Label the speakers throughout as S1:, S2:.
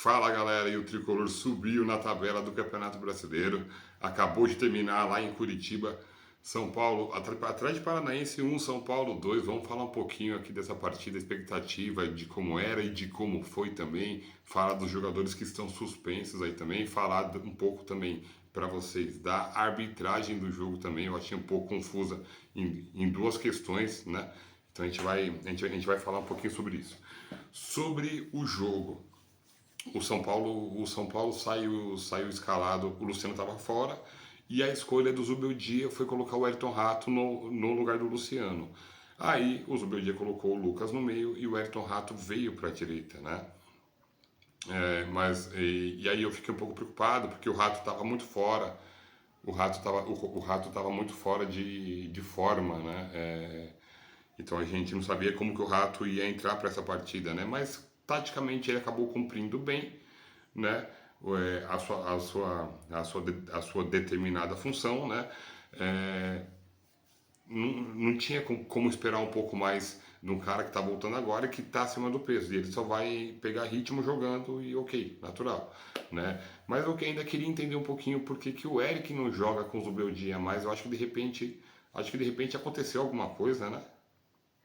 S1: Fala galera, e o Tricolor subiu na tabela do Campeonato Brasileiro, acabou de terminar lá em Curitiba, São Paulo, Atlético Paranaense 1, São Paulo 2. Vamos falar um pouquinho aqui dessa partida, expectativa de como era e de como foi também, falar dos jogadores que estão suspensos aí também, falar um pouco também para vocês da arbitragem do jogo também. Eu achei um pouco confusa em duas questões, né? Então a gente vai falar um pouquinho sobre isso. Sobre o jogo. O São Paulo saiu escalado, o Luciano estava fora, e a escolha do Zubeldia foi colocar o Ayrton Rato no lugar do Luciano. Aí o Zubeldia colocou o Lucas no meio e o Ayrton Rato veio para a direita, né? E aí eu fiquei um pouco preocupado porque o Rato estava muito fora, o Rato estava muito fora de forma, né? Então a gente não sabia como que o Rato ia entrar para essa partida, né? Mas taticamente ele acabou cumprindo bem, né? A sua determinada função, né? É, não tinha como esperar um pouco mais de um cara que está voltando agora e que está acima do peso. E ele só vai pegar ritmo jogando e ok, natural, né? Mas eu que ainda queria entender um pouquinho por que o Eric não joga com o Zubeldia mais. Eu acho que de repente aconteceu alguma coisa, né?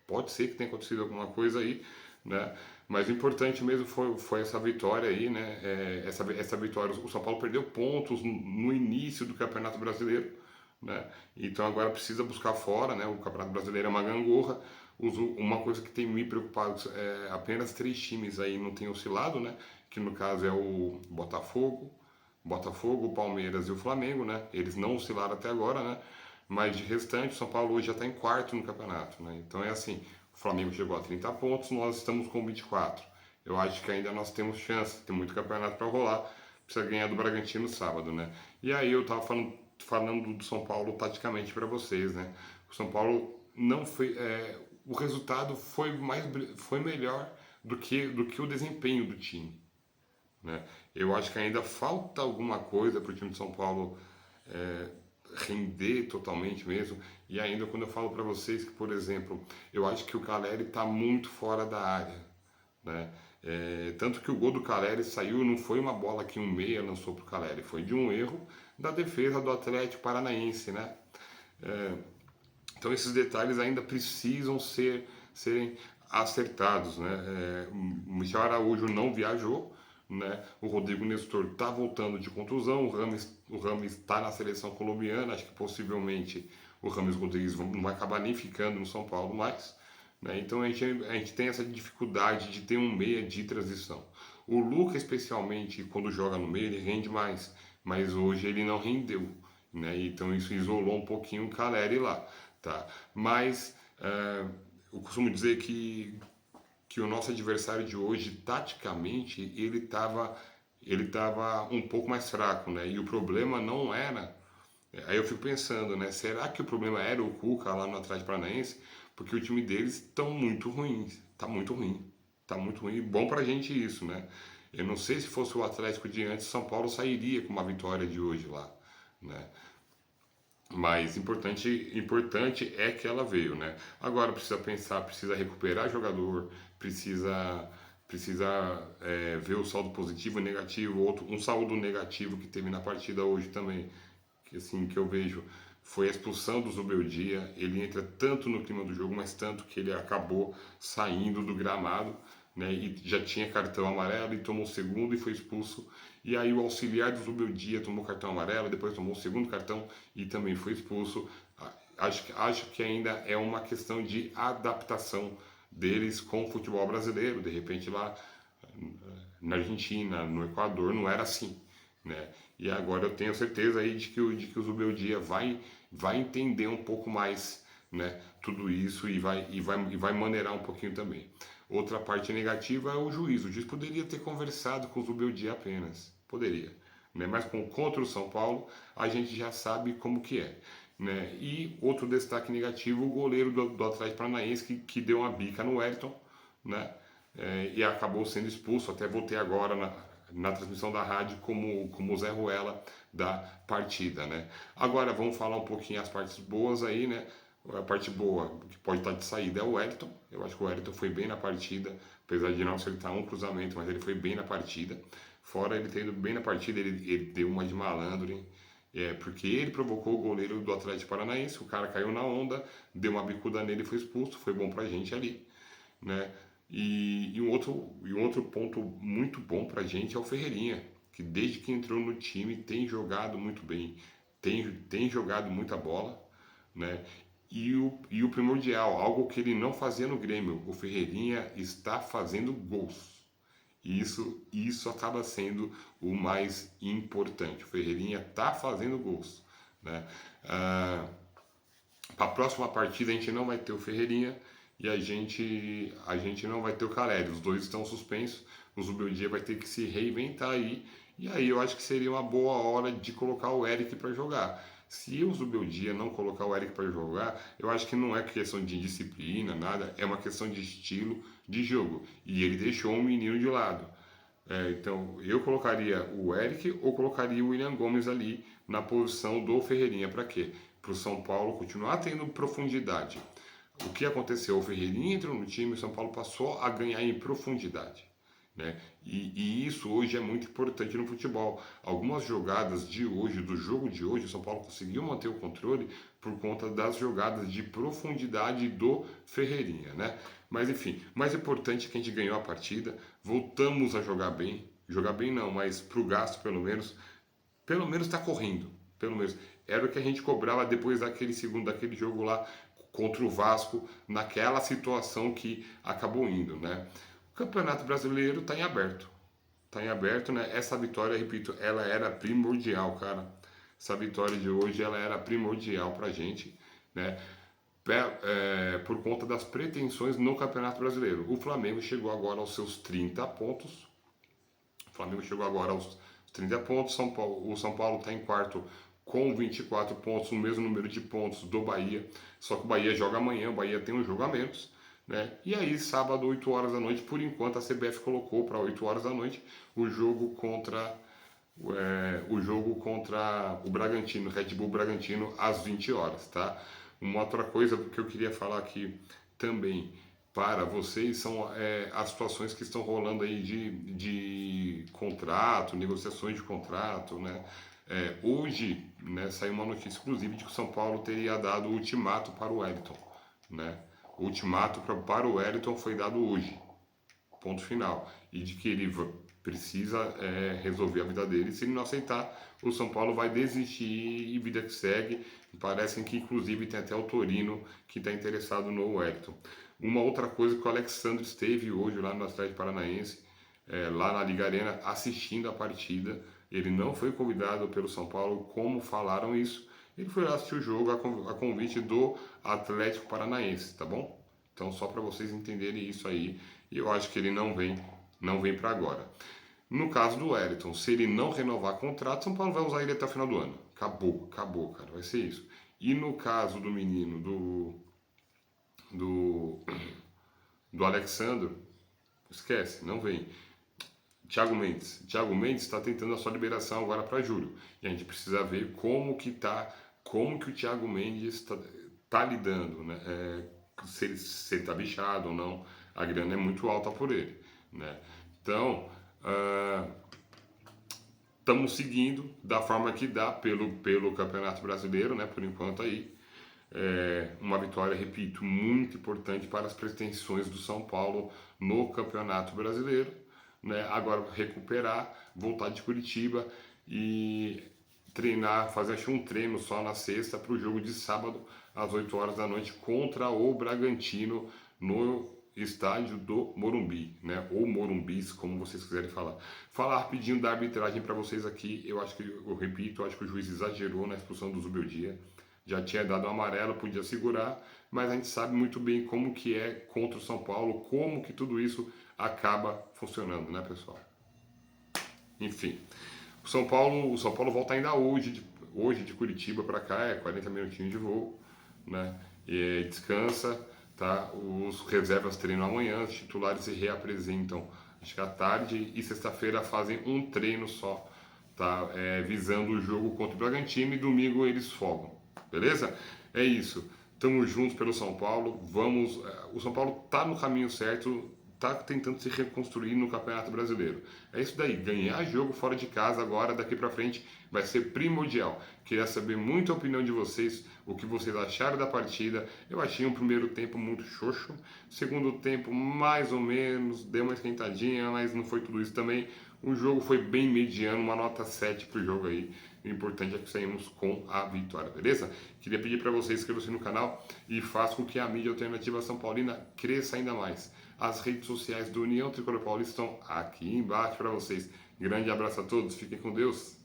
S1: Pode ser que tenha acontecido alguma coisa aí, né? Mas o importante mesmo foi essa vitória aí, né? Essa vitória, o São Paulo perdeu pontos no início do Campeonato Brasileiro, né? Então agora precisa buscar fora, né? O Campeonato Brasileiro é uma gangorra. Uma coisa que tem me preocupado é apenas 3 times aí não têm oscilado, né? Que no caso é o Botafogo, o Palmeiras e o Flamengo, né? Eles não oscilaram até agora, né? Mas de restante, o São Paulo hoje já está em quarto no campeonato, né? Então é assim, o Flamengo chegou a 30 pontos, nós estamos com 24. Eu acho que ainda nós temos chance, tem muito campeonato para rolar, precisa ganhar do Bragantino sábado, né? E aí eu estava falando do São Paulo taticamente para vocês, né? O São Paulo não foi, o resultado foi melhor do que o desempenho do time, né? Eu acho que ainda falta alguma coisa para o time de São Paulo é, render totalmente mesmo. E ainda quando eu falo para vocês que, por exemplo, eu acho que o Caleri está muito fora da área, né? Tanto que o gol do Caleri saiu, não foi uma bola que um meia lançou para o Caleri, foi de um erro da defesa do Atlético Paranaense, né? Então esses detalhes ainda precisam serem acertados, né? O Michel Araújo não viajou, né? O Rodrigo Nestor está voltando de contusão, o Rames está na seleção colombiana, acho que possivelmente o Rames Rodrigues não vai acabar nem ficando no São Paulo mais, né? Então a gente tem essa dificuldade de ter um meia de transição. O Luca, especialmente, quando joga no meio, ele rende mais, mas hoje ele não rendeu, né? Então isso isolou um pouquinho o Caleri lá, tá? Mas eu costumo dizer que o nosso adversário de hoje, taticamente, ele tava um pouco mais fraco, né? E o problema não era. Aí eu fico pensando, né? Será que o problema era o Cuca lá no Atlético Paranaense? Porque o time deles estão muito ruins. Tá muito ruim. Tá muito ruim. Bom pra gente isso, né? Eu não sei se fosse o Atlético de antes, São Paulo sairia com uma vitória de hoje lá, né? Mas importante é que ela veio, né? Agora precisa pensar, precisa recuperar jogador, precisa ver o saldo positivo e negativo, um saldo negativo que teve na partida hoje também, que assim que eu vejo foi a expulsão do Zubeldia. Ele entra tanto no clima do jogo, mas tanto que ele acabou saindo do gramado, né? E já tinha cartão amarelo e tomou o segundo e foi expulso. E aí o auxiliar do Zubeldia tomou cartão amarelo, depois tomou o segundo cartão e também foi expulso. Acho que ainda é uma questão de adaptação deles com o futebol brasileiro. De repente lá na Argentina, no Equador, não era assim, né? E agora eu tenho certeza aí de que o Zubeldia vai entender um pouco mais, né, tudo isso e vai maneirar um pouquinho também. Outra parte negativa é o juiz. O juiz poderia ter conversado com o Zubeldia apenas, poderia, né? Mas contra o São Paulo a gente já sabe como que é, né? E outro destaque negativo, o goleiro do Atlético Paranaense que deu uma bica no Wellington, né? E acabou sendo expulso. Até voltei agora na transmissão da rádio como o Zé Ruela da partida, né? Agora vamos falar um pouquinho as partes boas aí, né? A parte boa que pode estar de saída é o Wellington. Eu acho que o Wellington foi bem na partida, apesar de não acertar um cruzamento, mas ele foi bem na partida. Fora ele tendo bem na partida, ele deu uma de malandro, hein? Porque ele provocou o goleiro do Atlético Paranaense, o cara caiu na onda, deu uma bicuda nele e foi expulso, foi bom pra gente ali, né? E um outro ponto muito bom pra gente é o Ferreirinha, que desde que entrou no time tem jogado muito bem, tem jogado muita bola, né? E o primordial, algo que ele não fazia no Grêmio, o Ferreirinha está fazendo gols. Isso acaba sendo o mais importante. O Ferreirinha está fazendo gols, né? Para a próxima partida a gente não vai ter o Ferreirinha e a gente não vai ter o Caleri. Os dois estão suspensos. O Zubeldia vai ter que se reinventar aí. E aí eu acho que seria uma boa hora de colocar o Eric para jogar. Se o Zubeldia não colocar o Eric para jogar, eu acho que não é questão de disciplina, nada, é uma questão de estilo de jogo. E ele deixou um menino de lado. Então eu colocaria o Eric ou colocaria o William Gomes ali na posição do Ferreirinha. Para quê? Para o São Paulo continuar tendo profundidade. O que aconteceu? O Ferreirinha entrou no time e o São Paulo passou a ganhar em profundidade. Né? E isso hoje é muito importante no futebol. Algumas jogadas de hoje, do jogo de hoje, o São Paulo conseguiu manter o controle por conta das jogadas de profundidade do Ferreirinha, né? Mas enfim, mais importante é que a gente ganhou a partida, voltamos a jogar bem não, mas pro gasto pelo menos está correndo, pelo menos. Era o que a gente cobrava depois daquele jogo lá contra o Vasco, naquela situação que acabou indo, né? O Campeonato Brasileiro está em aberto. Está em aberto, né? Essa vitória, repito, ela era primordial, cara. Essa vitória de hoje, ela era primordial pra gente, né? Por conta das pretensões no Campeonato Brasileiro. O Flamengo chegou agora aos seus 30 pontos. O Flamengo chegou agora aos 30 pontos. O São Paulo está em quarto com 24 pontos, o mesmo número de pontos do Bahia. Só que o Bahia joga amanhã, o Bahia tem um jogo a menos. Né? E aí, sábado, 8 horas da noite, por enquanto a CBF colocou para 8 horas da noite o jogo contra o Bragantino, Red Bull Bragantino, às 20 horas, tá? Uma outra coisa que eu queria falar aqui também para vocês são as situações que estão rolando aí de contrato, negociações de contrato, né? Hoje, né, saiu uma notícia, inclusive, de que o São Paulo teria dado o ultimato para o Wellington, né? O ultimato para o Wellington foi dado hoje, ponto final. E de que ele precisa resolver a vida dele. Se ele não aceitar, o São Paulo vai desistir e vida que segue. Parecem que, inclusive, tem até o Torino que está interessado no Wellington. Uma outra coisa que o Alexandre esteve hoje lá no Atlético Paranaense, lá na Liga Arena, assistindo a partida. Ele não foi convidado pelo São Paulo, como falaram isso. Ele foi lá assistir o jogo a convite do Atlético Paranaense, tá bom? Então, só para vocês entenderem isso aí, eu acho que ele não vem para agora. No caso do Wellington, se ele não renovar contrato, São Paulo vai usar ele até o final do ano. Acabou, cara, vai ser isso. E no caso do menino, do Alexandre, esquece, não vem. Thiago Mendes está tentando a sua liberação agora para julho. E a gente precisa ver como que o Thiago Mendes tá lidando, né? Se ele está bichado ou não. A grana é muito alta por ele, né? Então, estamos seguindo da forma que dá pelo Campeonato Brasileiro, né? Por enquanto aí. Uma vitória, repito, muito importante para as pretensões do São Paulo no Campeonato Brasileiro. Né? Agora recuperar, voltar de Curitiba e treinar, fazer acho um treino só na sexta para o jogo de sábado às 8 horas da noite contra o Bragantino no estádio do Morumbi, né? Ou Morumbis, como vocês quiserem falar. Falar rapidinho da arbitragem para vocês aqui, eu acho que, eu repito, eu acho que o juiz exagerou na expulsão do Zubeldia. Já tinha dado um amarelo, podia segurar, mas a gente sabe muito bem como que é contra o São Paulo, como que tudo isso acaba funcionando, né, pessoal? Enfim, o São Paulo volta ainda hoje de Curitiba para cá, 40 minutinhos de voo, né? E descansa, tá? Os reservas treinam amanhã, os titulares se reapresentam acho que à tarde e sexta-feira fazem um treino só, tá? Visando o jogo contra o Bragantino e domingo eles folgam, beleza? É isso. Estamos juntos pelo São Paulo. O São Paulo tá no caminho certo. está tentando se reconstruir no Campeonato Brasileiro. É isso daí, ganhar jogo fora de casa agora, daqui para frente, vai ser primordial. Queria saber muito a opinião de vocês, o que vocês acharam da partida. Eu achei um primeiro tempo muito xoxo, segundo tempo mais ou menos, deu uma esquentadinha, mas não foi tudo isso também. O jogo foi bem mediano, uma nota 7 pro jogo aí. O importante é que saímos com a vitória, beleza? Queria pedir para vocês inscrevam-se no canal e façam com que a mídia alternativa São Paulina cresça ainda mais. As redes sociais do União Tricolor Paulista estão aqui embaixo para vocês. Grande abraço a todos, fiquem com Deus.